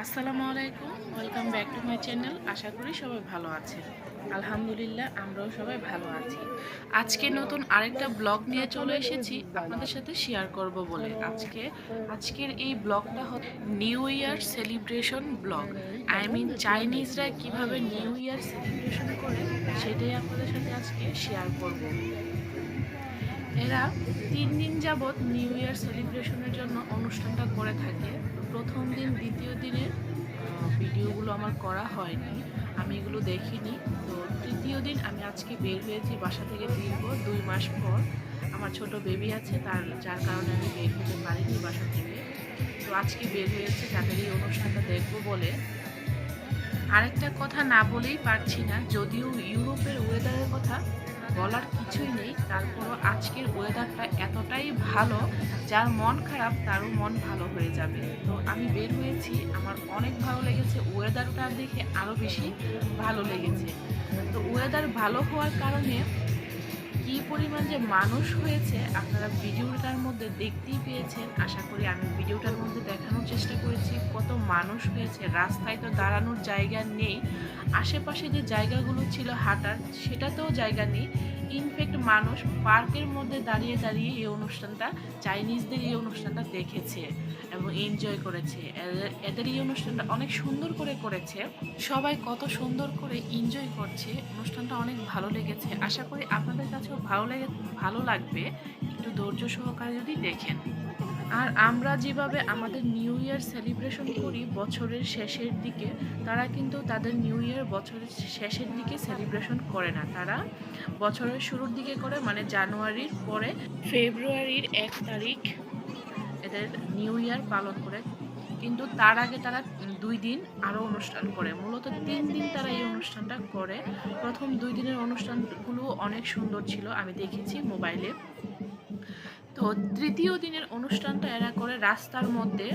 আসসালামু আলাইকুম, welcome back to my channel. আশা করি সবাই ভালো আছেন। আলহামদুলিল্লাহ, আমরাও সবাই ভালো আছি। আজকে নতুন আরেকটা ব্লগ নিয়ে চলে এসেছি আপনাদের সাথে শেয়ার করব বলে। আজকের এই ব্লগটা হচ্ছে new year celebration blog. I mean চাইনিজরা কিভাবে নিউ ইয়ার সেলিব্রেশন করে সেটাই আপনাদের সাথে আজকে শেয়ার করব। এরা 3 দিন যাবৎ নিউ ইয়ার সেলিব্রেশনের জন্য অনুষ্ঠানটা করে থাকে। তো প্রথম দিন দ্বিতীয় দিনের ভিডিওগুলো আমার করা হয়নি, আমি এগুলো দেখিনি। তো তৃতীয় দিন আমি আজকে বের হয়েছি বাসা থেকে দীর্ঘ 2 মাস পর। আমার ছোট বেবি আছে, যার কারণে আমি বের হতে পারিনি বাসা থেকে। তো আজকে বের হয়েছে তাদের এই অনুষ্ঠানটা দেখবো বলে। আরেকটা কথা না বলেই পারছি না, যদিও ইউরোপের ওয়েদারের কথা বলার কিছুই নেই, তারপরও আজকের ওয়েদারটা এতটাই ভালো, যার মন খারাপ তারও মন ভালো হয়ে যাবে। তো আমি বের হয়েছি, আমার অনেক ভালো লেগেছে, ওয়েদারটা দেখে আরও বেশি ভালো লেগেছে। তো ওয়েদার ভালো হওয়ার কারণে কী পরিমাণ যে মানুষ হয়েছে আপনারা ভিডিওটার মধ্যে দেখতেই পেয়েছেন। আশা করি আমি ভিডিওটার মধ্যে দেখানোর চেষ্টা করেছি কত মানুষ হয়েছে। রাস্তায় তো দাঁড়ানোর জায়গা নেই, আশেপাশে যে জায়গাগুলো ছিল হাঁটার সেটাতেও জায়গা নেই। ইনফ্যাক্ট মানুষ পার্কের মধ্যে দাঁড়িয়ে দাঁড়িয়ে এই অনুষ্ঠানটা, চাইনিজদের এই অনুষ্ঠানটা দেখেছে এবং এনজয় করেছে। এদের এই অনুষ্ঠানটা অনেক সুন্দর করে করেছে, সবাই কত সুন্দর করে এনজয় করছে। অনুষ্ঠানটা অনেক ভালো লেগেছে, আশা করি আপনাদের কাছেও ভালো লাগবে একটু ধৈর্য সহকারে যদি দেখেন। আর আমরা যেভাবে আমাদের নিউ ইয়ার সেলিব্রেশন করি বছরের শেষের দিকে, তারা কিন্তু তাদের নিউ ইয়ার বছরের শেষের দিকে সেলিব্রেশন করে না, তারা বছরের শুরুর দিকে করে, মানে জানুয়ারির পরে ফেব্রুয়ারির 1 তারিখ এদের নিউ ইয়ার পালন করে। কিন্তু তার আগে তারা 2 দিন আরও অনুষ্ঠান করে, মূলত 3 দিন তারা এই অনুষ্ঠানটা করে। প্রথম 2 দিনের অনুষ্ঠানগুলো অনেক সুন্দর ছিল, আমি দেখেছি মোবাইলে। তো তৃতীয় দিনের অনুষ্ঠানটা এরা করে রাস্তার মধ্যে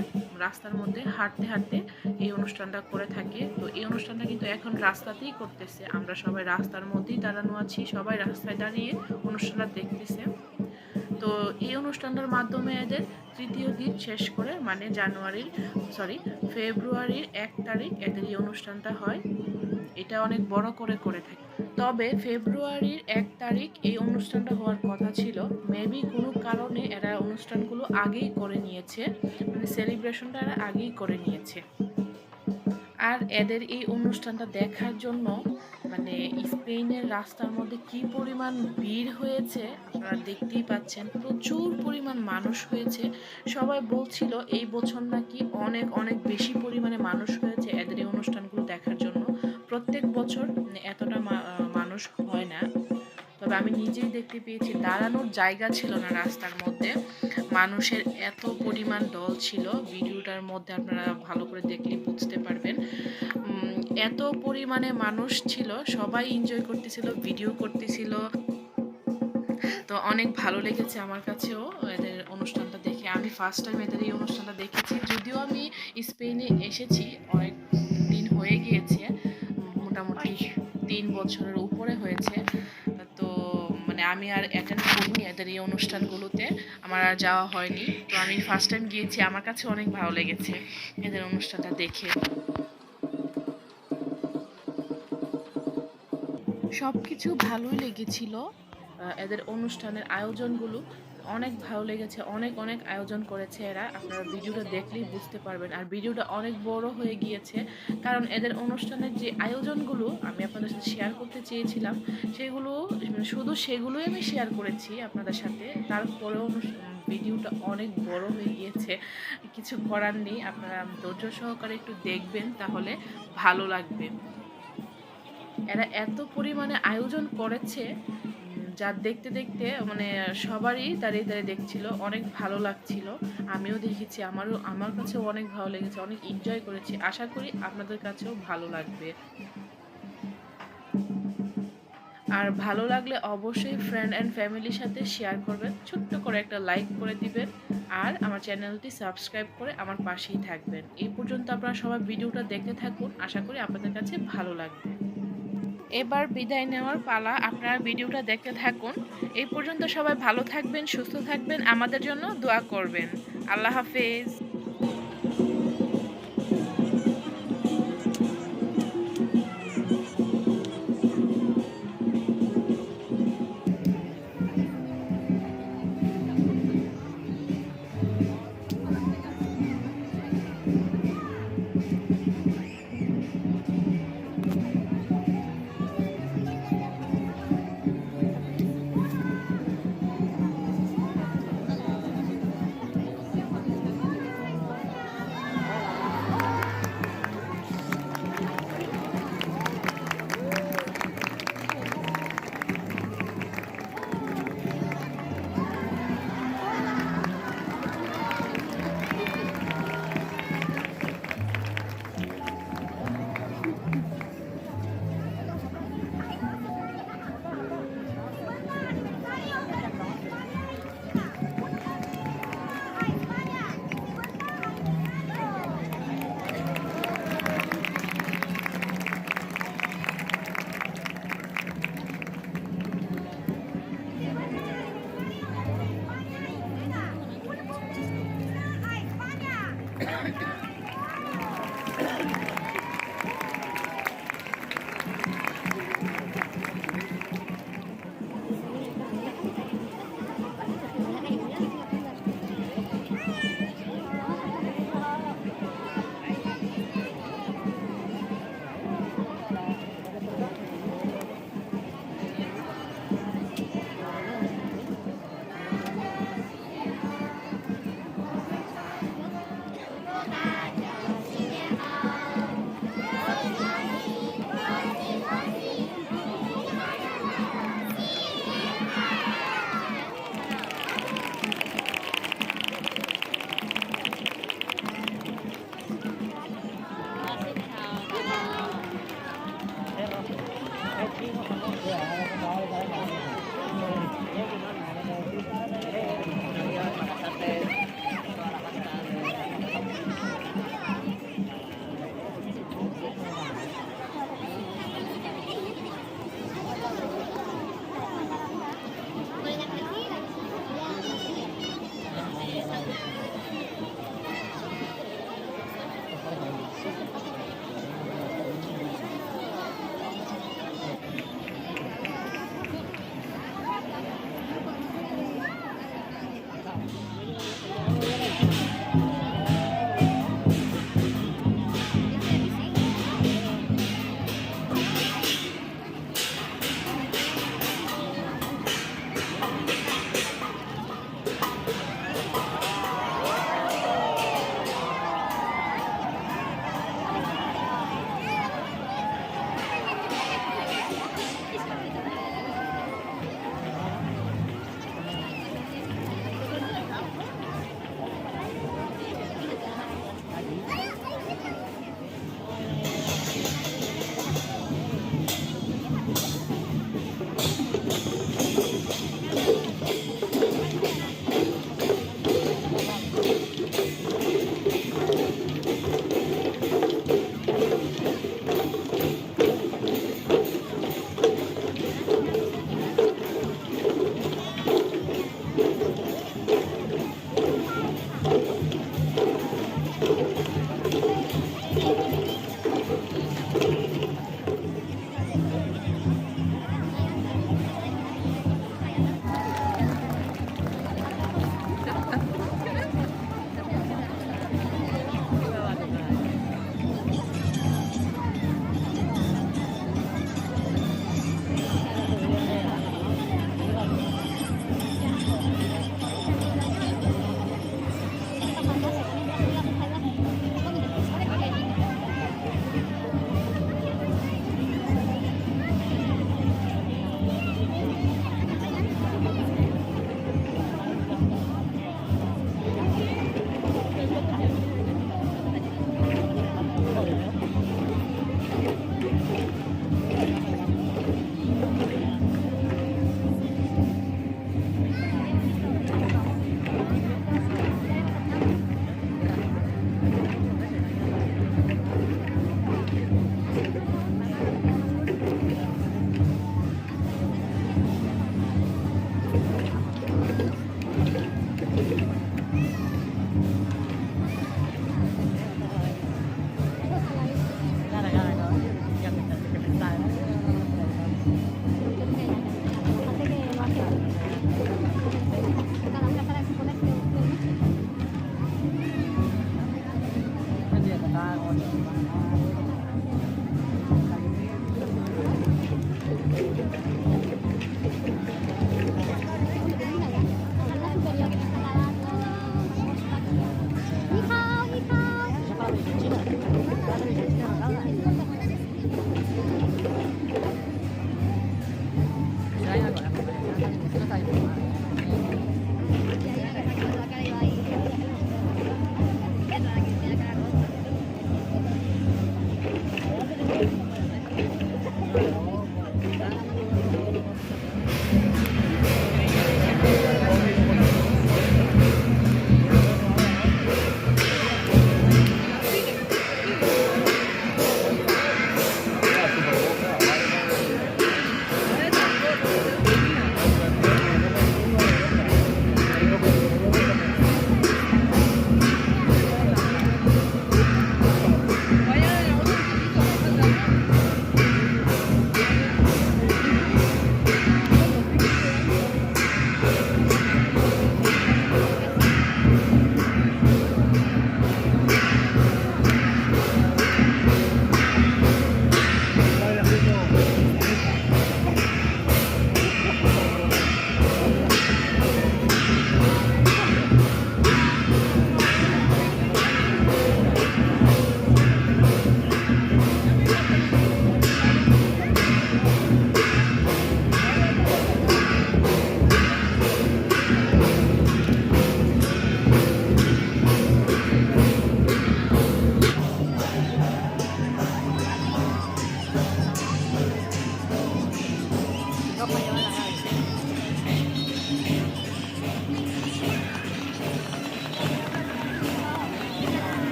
হাঁটতে হাঁটতে এই অনুষ্ঠানটা করে থাকে। তো এই অনুষ্ঠানটা কিন্তু এখন রাস্তাতেই করতেছে, আমরা সবাই রাস্তার মধ্যেই দাঁড়ানো আছি, সবাই রাস্তায় দাঁড়িয়ে অনুষ্ঠানটা দেখতেছে। তো এই অনুষ্ঠানটার মাধ্যমে এদের তৃতীয় দিন শেষ করে, মানে ফেব্রুয়ারির 1 তারিখ এদের এই অনুষ্ঠানটা হয়। এটা অনেক বড় করে করে থাকে। তবে ফেব্রুয়ারির 1 তারিখ এই অনুষ্ঠানটা হওয়ার কথা ছিল, মেবি কোনো কারণে এরা অনুষ্ঠানগুলো আগেই করে নিয়েছে, মানে সেলিব্রেশনটা এরা আগেই করে নিয়েছে। আর এদের এই অনুষ্ঠানটা দেখার জন্য মানে স্পেনের রাস্তার মধ্যে কি পরিমাণ ভিড় হয়েছে আপনারা দেখতেই পাচ্ছেন, প্রচুর পরিমাণ মানুষ হয়েছে। সবাই বলছিল এই বছর নাকি অনেক অনেক বেশি পরিমাণে মানুষ হয়েছে এদের এই অনুষ্ঠানগুলো দেখার জন্য। প্রত্যেক বছর এতটা মানুষ হয় না, তবে আমি নিজেই দেখতে পেয়েছি দাঁড়ানোর জায়গা ছিল না রাস্তার মধ্যে, মানুষের এত পরিমাণ দল ছিল। ভিডিওটার মধ্যে আপনারা ভালো করে দেখলে বুঝতে পারবেন, এত পরিমাণে মানুষ ছিল, সবাই এনজয় করতেছিল, ভিডিও করতেছিল। তো অনেক ভালো লেগেছে আমার কাছেও এদের অনুষ্ঠানটা দেখে। আমি ফার্স্ট টাইম এদের এই অনুষ্ঠানটা দেখেছি, যদিও আমি স্পেনে এসেছি অনেক দিন হয়ে গিয়েছে, মোটামুটি 3 বছরের উপরে হয়েছে। তো মানে আমি আর অ্যাটেন্ড করিনি এদের এই অনুষ্ঠানগুলোতে, আমার আর যাওয়া হয়নি। তো আমি ফার্স্ট টাইম গিয়েছি, আমার কাছে অনেক ভালো লেগেছে এদের অনুষ্ঠানটা দেখে। সব কিছু ভালোই লেগেছিল, এদের অনুষ্ঠানের আয়োজনগুলো অনেক ভালো লেগেছে। অনেক অনেক আয়োজন করেছে এরা, আপনারা ভিডিওটা দেখলেই বুঝতে পারবেন। আর ভিডিওটা অনেক বড় হয়ে গিয়েছে, কারণ এদের অনুষ্ঠানের যে আয়োজনগুলো আমি আপনাদের সাথে শেয়ার করতে চেয়েছিলাম, সেগুলোই আমি শেয়ার করেছি আপনাদের সাথে। তারপরেও ভিডিওটা অনেক বড় হয়ে গিয়েছে, কিছু করার নেই, আপনারা ধৈর্য সহকারে একটু দেখবেন, তাহলে ভালো লাগবে। এরা এত পরিমাণে আয়োজন করেছে, যা দেখতে দেখতে মানে সবারই দাঁড়িয়ে দাঁড়িয়ে দেখছিল, অনেক ভালো লাগছিল। আমিও দেখেছি, আমার কাছেও অনেক ভালো লেগেছে, অনেক এনজয় করেছি। আশা করি আপনাদের কাছেও ভালো লাগবে। আর ভালো লাগলে অবশ্যই ফ্রেন্ড অ্যান্ড ফ্যামিলির সাথে শেয়ার করবেন, ছোট্ট করে একটা লাইক করে দিবেন, আর আমার চ্যানেলটি সাবস্ক্রাইব করে আমার পাশেই থাকবেন। এই পর্যন্ত আপনারা সবাই ভিডিওটা দেখতে থাকুন, আশা করি আপনাদের কাছে ভালো লাগবে। এবার বিদায় নেওয়ার পালা, আপনারা ভিডিওটা দেখতে থাকুন। এই পর্যন্ত সবাই ভালো থাকবেন, সুস্থ থাকবেন, আমাদের জন্য দোয়া করবেন। আল্লাহ হাফেজ।